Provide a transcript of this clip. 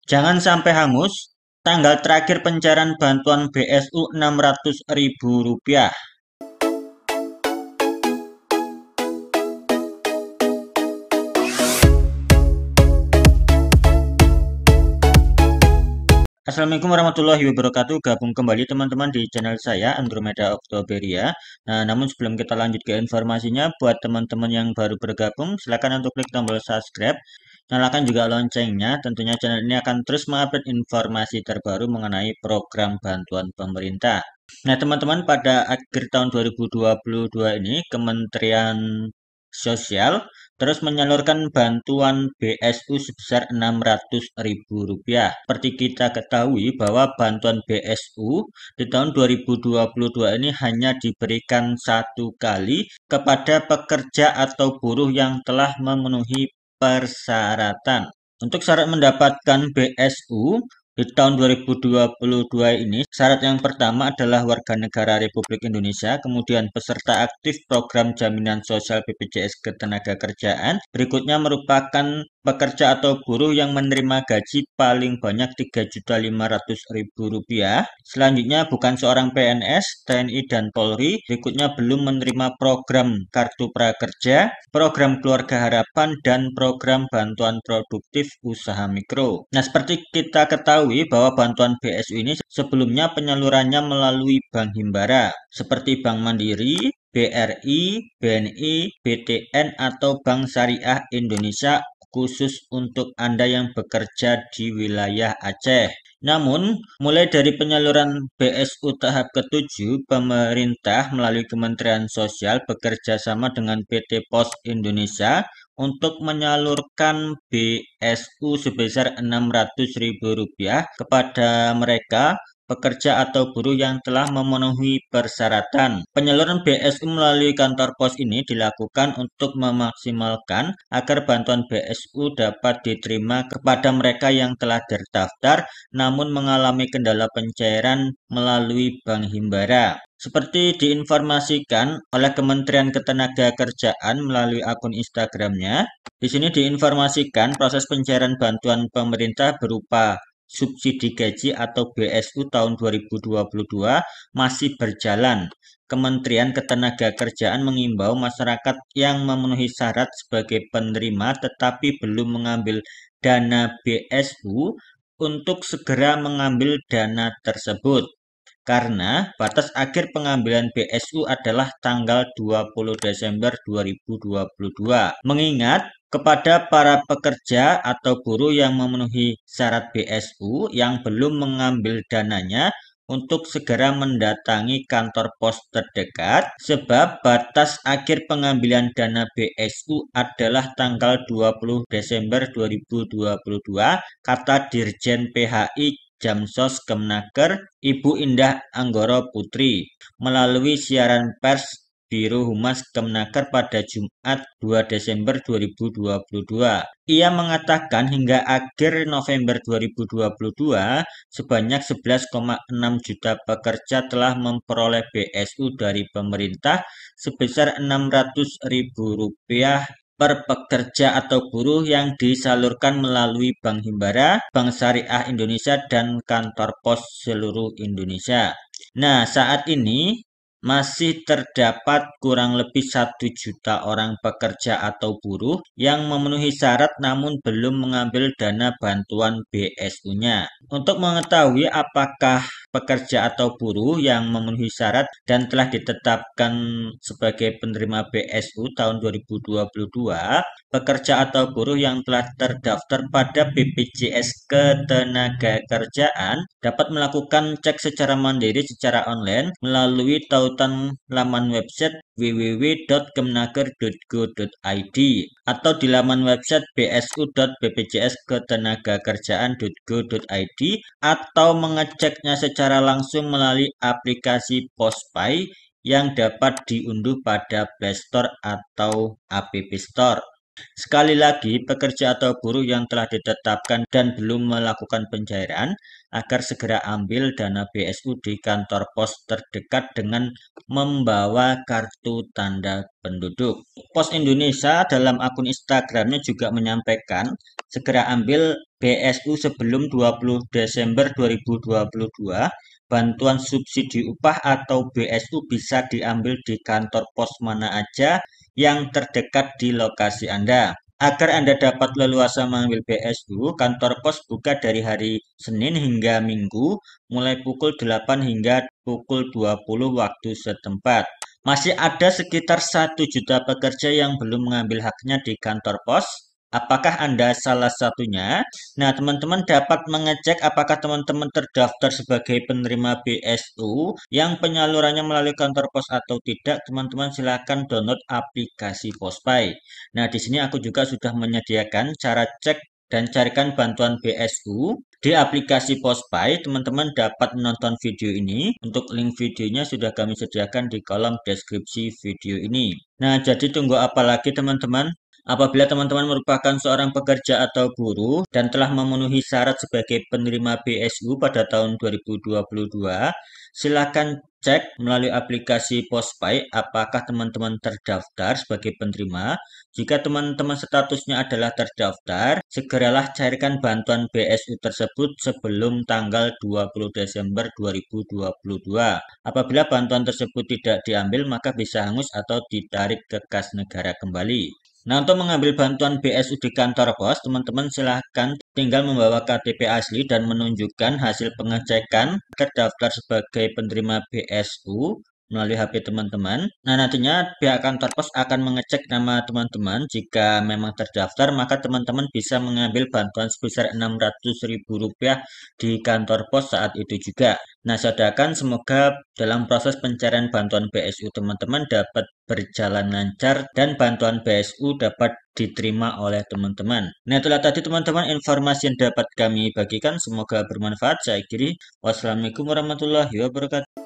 Jangan sampai hangus. Tanggal terakhir pencairan bantuan BSU Rp600.000. Assalamualaikum warahmatullahi wabarakatuh. Gabung kembali teman-teman di channel saya Andromeda Oktoberia. Nah, namun sebelum kita lanjut ke informasinya, buat teman-teman yang baru bergabung, silakan untuk klik tombol subscribe. Nyalakan juga loncengnya. Tentunya channel ini akan terus mengupdate informasi terbaru mengenai program bantuan pemerintah. Nah, teman-teman, pada akhir tahun 2022 ini, Kementerian Sosial terus menyalurkan bantuan BSU sebesar Rp600.000. Seperti kita ketahui bahwa bantuan BSU di tahun 2022 ini hanya diberikan satu kali kepada pekerja atau buruh yang telah memenuhi persyaratan. Untuk syarat mendapatkan BSU di tahun 2022 ini, syarat yang pertama adalah warga negara Republik Indonesia, kemudian peserta aktif program jaminan sosial BPJS Ketenagakerjaan. Berikutnya merupakan pekerja atau buruh yang menerima gaji paling banyak Rp3.500.000. Selanjutnya bukan seorang PNS, TNI, dan Polri. Berikutnya belum menerima program Kartu Prakerja, program Keluarga Harapan, dan program Bantuan Produktif Usaha Mikro. Nah, seperti kita ketahui bahwa bantuan BSU ini sebelumnya penyalurannya melalui Bank Himbara, seperti Bank Mandiri, BRI, BNI, BTN, atau Bank Syariah Indonesia khusus untuk Anda yang bekerja di wilayah Aceh. Namun, mulai dari penyaluran BSU tahap ke-7, pemerintah melalui Kementerian Sosial bekerja sama dengan PT Pos Indonesia untuk menyalurkan BSU sebesar Rp600.000 kepada mereka pekerja atau buruh yang telah memenuhi persyaratan. Penyaluran BSU melalui kantor pos ini dilakukan untuk memaksimalkan agar bantuan BSU dapat diterima kepada mereka yang telah terdaftar namun mengalami kendala pencairan melalui Bank Himbara. Seperti diinformasikan oleh Kementerian Ketenagakerjaan melalui akun Instagramnya, di sini diinformasikan proses pencairan bantuan pemerintah berupa subsidi gaji atau BSU tahun 2022 masih berjalan. Kementerian Ketenagakerjaan mengimbau masyarakat yang memenuhi syarat sebagai penerima tetapi belum mengambil dana BSU untuk segera mengambil dana tersebut. Karena batas akhir pengambilan BSU adalah tanggal 20 Desember 2022. Mengingat kepada para pekerja atau buruh yang memenuhi syarat BSU yang belum mengambil dananya untuk segera mendatangi kantor pos terdekat sebab batas akhir pengambilan dana BSU adalah tanggal 20 Desember 2022, kata Dirjen PHI Jamsos Kemnaker Ibu Indah Anggoro Putri melalui siaran pers Biro Humas Kemnaker pada Jumat 2 Desember 2022. Ia mengatakan hingga akhir November 2022 sebanyak 11,6 juta pekerja telah memperoleh BSU dari pemerintah sebesar Rp600.000 per pekerja atau buruh yang disalurkan melalui Bank Himbara, Bank Syariah Indonesia, dan kantor pos seluruh Indonesia. Nah, saat ini masih terdapat kurang lebih 1 juta orang pekerja atau buruh yang memenuhi syarat namun belum mengambil dana bantuan BSU-nya. Untuk mengetahui apakah pekerja atau buruh yang memenuhi syarat dan telah ditetapkan sebagai penerima BSU tahun 2022, pekerja atau buruh yang telah terdaftar pada BPJS Ketenagakerjaan dapat melakukan cek secara mandiri secara online melalui tautan laman website www.kemnaker.go.id atau di laman website bsu.bpjsketenagakerjaan.go.id atau mengeceknya secara langsung melalui aplikasi Postpay yang dapat diunduh pada Play Store atau App Store. Sekali lagi, pekerja atau buruh yang telah ditetapkan dan belum melakukan pencairan agar segera ambil dana BSU di kantor pos terdekat dengan membawa kartu tanda penduduk. Pos Indonesia dalam akun Instagramnya juga menyampaikan segera ambil BSU sebelum 20 Desember 2022. Bantuan subsidi upah atau BSU bisa diambil di kantor pos mana aja yang terdekat di lokasi Anda. Agar Anda dapat leluasa mengambil BSU, kantor pos buka dari hari Senin hingga Minggu, mulai pukul 8 hingga pukul 20 waktu setempat. Masih ada sekitar 1 juta pekerja yang belum mengambil haknya di kantor pos. Apakah Anda salah satunya? Nah, teman-teman dapat mengecek apakah teman-teman terdaftar sebagai penerima BSU yang penyalurannya melalui kantor pos atau tidak. Teman-teman silakan download aplikasi Postpay. Nah, di sini aku juga sudah menyediakan cara cek dan carikan bantuan BSU di aplikasi Postpay. Teman-teman dapat menonton video ini. Untuk link videonya sudah kami sediakan di kolom deskripsi video ini. Nah, jadi tunggu apa lagi teman-teman? Apabila teman-teman merupakan seorang pekerja atau buruh dan telah memenuhi syarat sebagai penerima BSU pada tahun 2022, silakan cek melalui aplikasi Postpay apakah teman-teman terdaftar sebagai penerima. Jika teman-teman statusnya adalah terdaftar, segeralah cairkan bantuan BSU tersebut sebelum tanggal 20 Desember 2022. Apabila bantuan tersebut tidak diambil, maka bisa hangus atau ditarik ke kas negara kembali. Nah, untuk mengambil bantuan BSU di kantor pos, teman-teman silahkan tinggal membawa KTP asli dan menunjukkan hasil pengecekan terdaftar sebagai penerima BSU melalui HP teman-teman. Nah, nantinya pihak kantor pos akan mengecek nama teman-teman. Jika memang terdaftar, maka teman-teman bisa mengambil bantuan sebesar Rp600.000 di kantor pos saat itu juga. Nah, saudarakan semoga dalam proses pencarian bantuan BSU teman-teman dapat berjalan lancar dan bantuan BSU dapat diterima oleh teman-teman. Nah, itulah tadi teman-teman informasi yang dapat kami bagikan. Semoga bermanfaat. Saya akhiri. Wassalamualaikum warahmatullahi wabarakatuh.